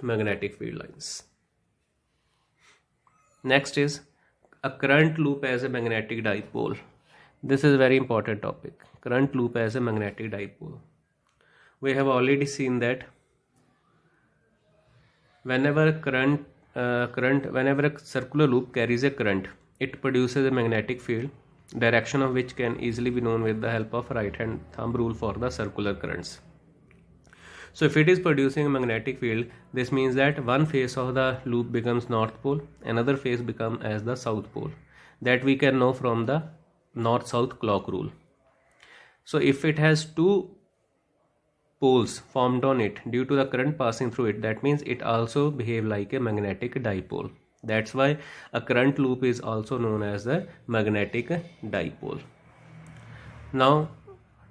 magnetic field lines. Next is a current loop as a magnetic dipole. This is a very important topic. Current loop as a magnetic dipole. We have already seen that whenever a circular loop carries a current, it produces a magnetic field, direction of which can easily be known with the help of right hand thumb rule for the circular currents. So if it is producing a magnetic field, this means that one face of the loop becomes north pole, another face becomes as the south pole. That we can know from the north-south clock rule. So if it has two poles formed on it due to the current passing through it, that means it also behave like a magnetic dipole. That's why a current loop is also known as the magnetic dipole. Now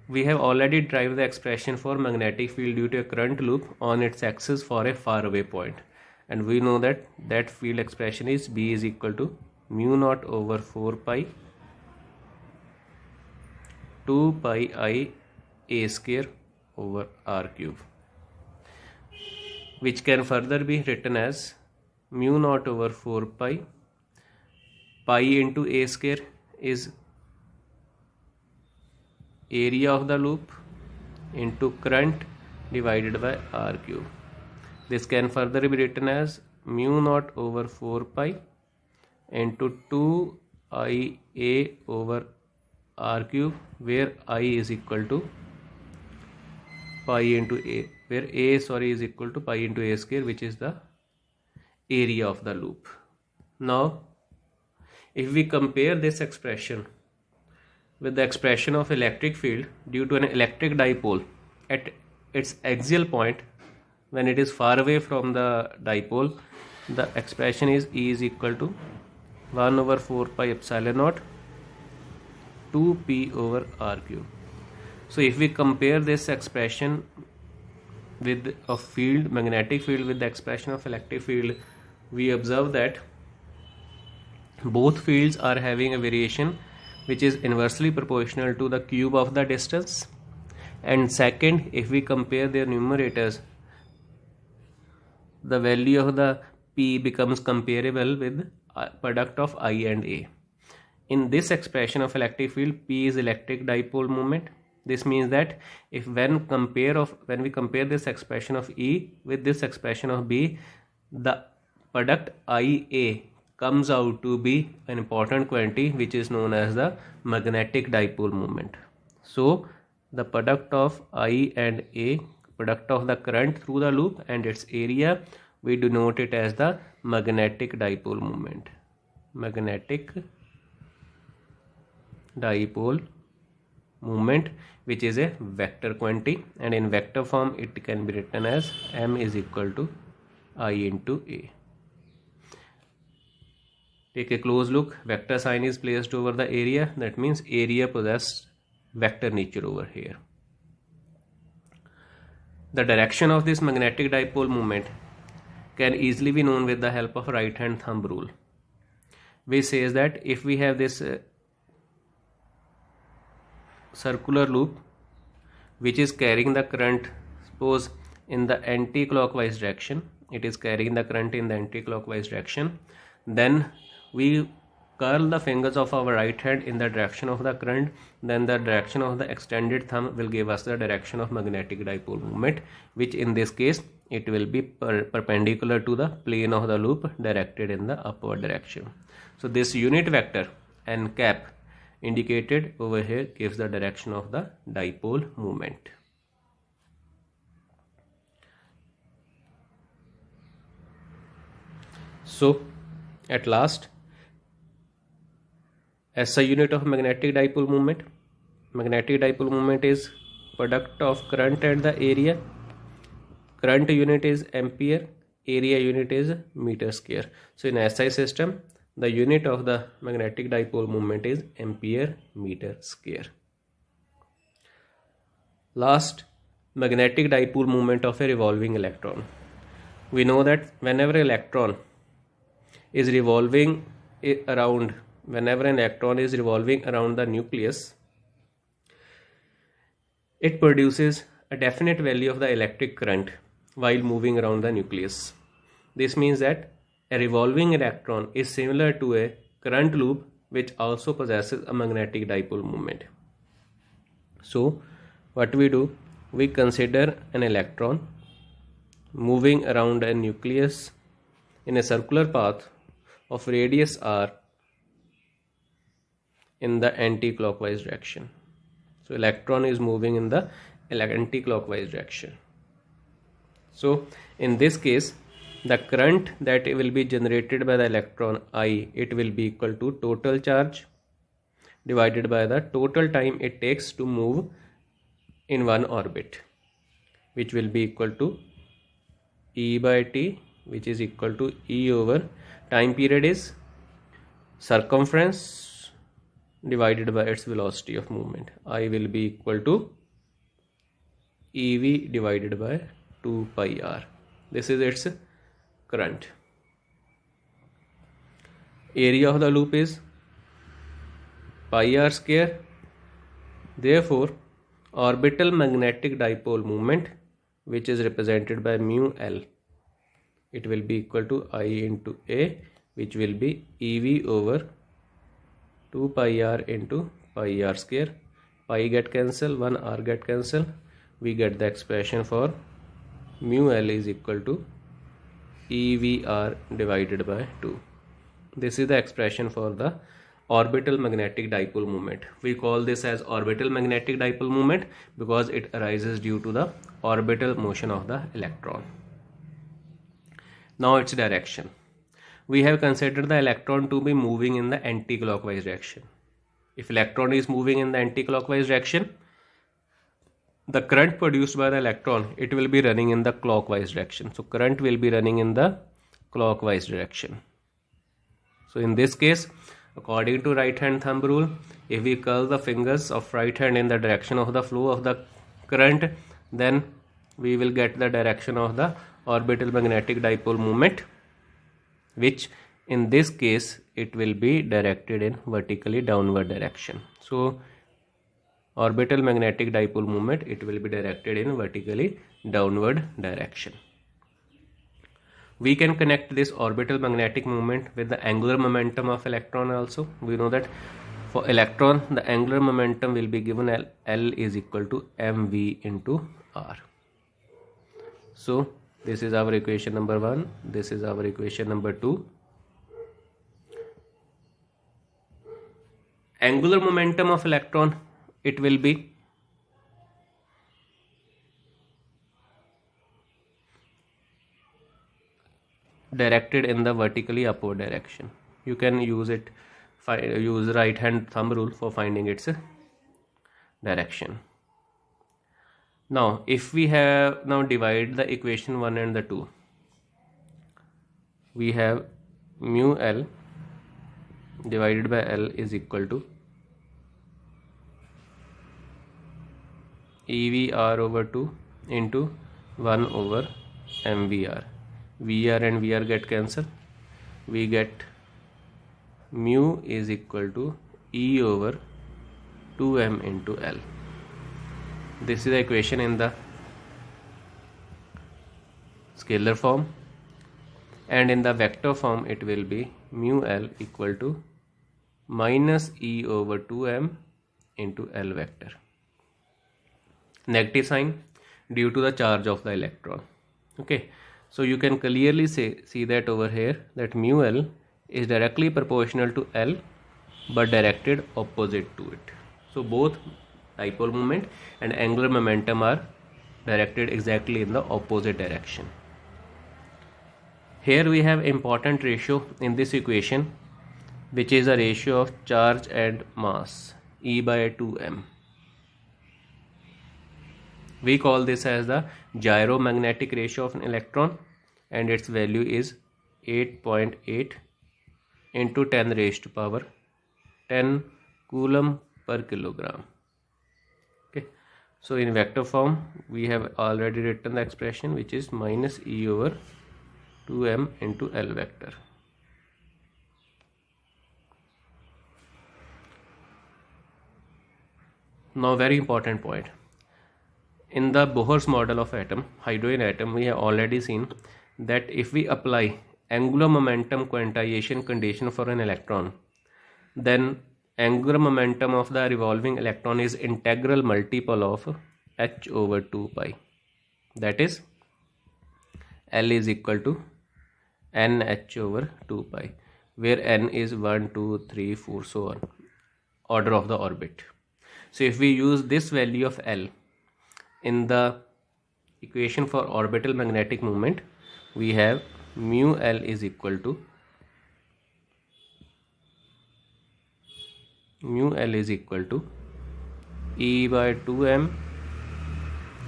we have already derived the expression for magnetic field due to a current loop on its axis for a faraway point, and we know that that field expression is B is equal to mu naught over 4 pi 2 pi I a square over r cube, which can further be written as mu naught over 4 pi into a square is area of the loop into current divided by r cube. This can further be written as mu naught over 4 pi into 2 IA over r cube, where I is equal to pi into a, where a is equal to pi into a square, which is the area of the loop. Now if we compare this expression with the expression of electric field due to an electric dipole at its axial point, when it is far away from the dipole, the expression is E is equal to 1 over 4 pi epsilon naught 2 p over r cube. So if we compare this expression with a field, magnetic field, with the expression of electric field, we observe that both fields are having a variation which is inversely proportional to the cube of the distance. And second, if we compare their numerators, the value of the P becomes comparable with product of I and A. In this expression of electric field, P is electric dipole moment. This means that if when we compare this expression of E with this expression of B, the product IA comes out to be an important quantity which is known as the magnetic dipole moment. So the product of I and A, product of the current through the loop and its area, we denote it as the magnetic dipole moment. Magnetic dipole moment, which is a vector quantity, and in vector form it can be written as M is equal to I into A. Take a close look. Vector sign is placed over the area. That means area possesses vector nature over here. The direction of this magnetic dipole moment can easily be known with the help of right hand thumb rule, which says that if we have this circular loop which is carrying the current, suppose in the anti-clockwise direction, it is carrying the current in the anti-clockwise direction, then we curl the fingers of our right hand in the direction of the current, then the direction of the extended thumb will give us the direction of magnetic dipole moment, which in this case it will be perpendicular to the plane of the loop directed in the upward direction. So this unit vector n cap indicated over here gives the direction of the dipole moment. So at last, SI unit of magnetic dipole moment. Magnetic dipole moment is product of current and the area. Current unit is ampere, area unit is meter square. So in SI system, the unit of the magnetic dipole moment is ampere meter square. Last, magnetic dipole moment of a revolving electron. We know that whenever an electron is revolving around the nucleus, it produces a definite value of the electric current while moving around the nucleus. This means that a revolving electron is similar to a current loop which also possesses a magnetic dipole moment. So what we do, we consider an electron moving around a nucleus in a circular path of radius r in the anti-clockwise direction. So electron is moving in the anti-clockwise direction. So in this case, the current that will be generated by the electron I, it will be equal to total charge divided by the total time it takes to move in one orbit, which will be equal to E by T, which is equal to E over time period is circumference divided by its velocity of movement. I will be equal to EV divided by 2 pi r. This is its current. Area of the loop is pi r square. Therefore, orbital magnetic dipole moment, which is represented by mu L, it will be equal to I into A, which will be EV over 2 pi r into pi r square. Pi get cancel, 1 r get cancel. We get the expression for mu L is equal to EVR divided by 2. This is the expression for the orbital magnetic dipole moment. We call this as orbital magnetic dipole moment because it arises due to the orbital motion of the electron. Now its direction. We have considered the electron to be moving in the anti-clockwise direction. If electron is moving in the anti-clockwise direction, the current produced by the electron, it will be running in the clockwise direction. So current will be running in the clockwise direction. So in this case, according to right hand thumb rule, if we curl the fingers of right hand in the direction of the flow of the current, then we will get the direction of the orbital magnetic dipole moment, which in this case it will be directed in vertically downward direction. So orbital magnetic dipole moment, it will be directed in vertically downward direction. We can connect this orbital magnetic moment with the angular momentum of electron also. We know that for electron, the angular momentum will be given L is equal to mv into r. So this is our equation number 1. This is our equation number 2. Angular momentum of electron, it will be directed in the vertically upward direction. You can use right hand thumb rule for finding its direction. Now if we have divide the equation 1 and the 2, we have mu L divided by L is equal to EVR over 2 into 1 over MVR. VR and VR get cancelled. We get mu is equal to E over 2m into L. This is the equation in the scalar form, and in the vector form it will be mu L equal to minus E over 2m into L vector. Negative sign due to the charge of the electron. Okay, so you can clearly see that over here that mu L is directly proportional to L but directed opposite to it. So both dipole moment and angular momentum are directed exactly in the opposite direction. Here we have important ratio in this equation, which is a ratio of charge and mass, E by 2m. We call this as the gyromagnetic ratio of an electron, and its value is 8.8 into 10 raised to power 10 coulomb per kilogram. Okay, so in vector form we have already written the expression, which is minus E over 2m into L vector. Now very important point. In the Bohr's model of atom, hydrogen atom, we have already seen that if we apply angular momentum quantization condition for an electron, then angular momentum of the revolving electron is integral multiple of h over 2 pi. That is, L is equal to nh over 2 pi, where n is 1, 2, 3, 4, so on, order of the orbit. So if we use this value of L in the equation for orbital magnetic moment, we have mu L is equal to E by 2m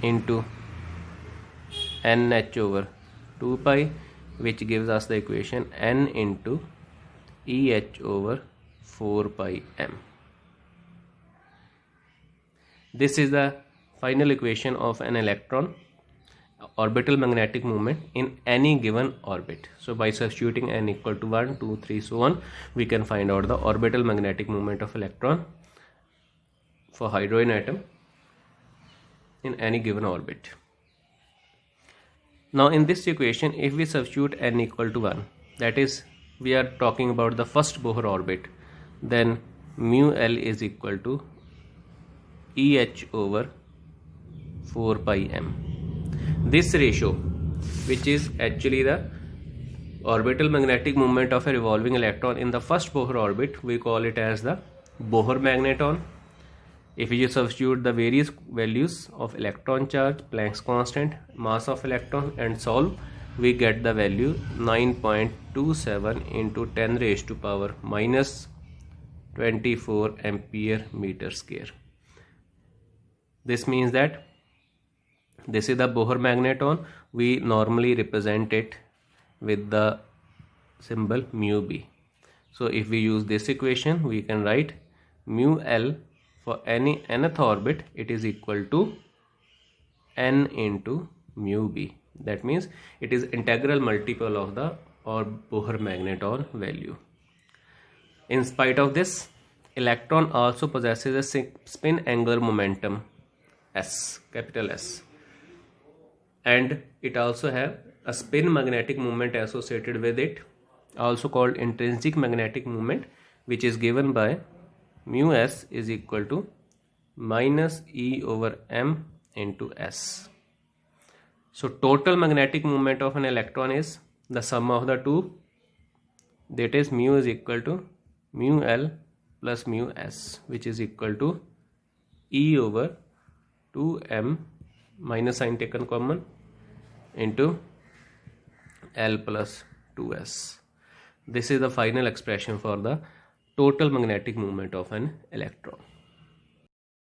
into nh over 2 pi, which gives us the equation n into EH over 4 pi m. This is the final equation of an electron orbital magnetic moment in any given orbit. So by substituting n equal to 1, 2, 3, so on, we can find out the orbital magnetic moment of electron for hydrogen atom in any given orbit. Now in this equation, if we substitute n equal to 1, that is, we are talking about the first Bohr orbit, then mu L is equal to EH over 4 pi m. This ratio, which is actually the orbital magnetic moment of a revolving electron in the first Bohr orbit, we call it as the Bohr magneton. If you substitute the various values of electron charge, Planck's constant, mass of electron and solve, we get the value 9.27 into 10 raised to power minus 24 ampere meter square. This means that this is the Bohr magneton. We normally represent it with the symbol mu b. So if we use this equation, we can write mu L for any nth orbit, it is equal to n into mu b. That means it is integral multiple of the Bohr magneton value. In spite of this, electron also possesses a spin angular momentum S, capital S, and it also have a spin magnetic moment associated with it, also called intrinsic magnetic moment, which is given by mu S is equal to minus E over m into S. So total magnetic moment of an electron is the sum of the two, that is mu is equal to mu L plus mu S, which is equal to E over 2m minus sign taken common into L plus 2s. This is the final expression for the total magnetic moment of an electron.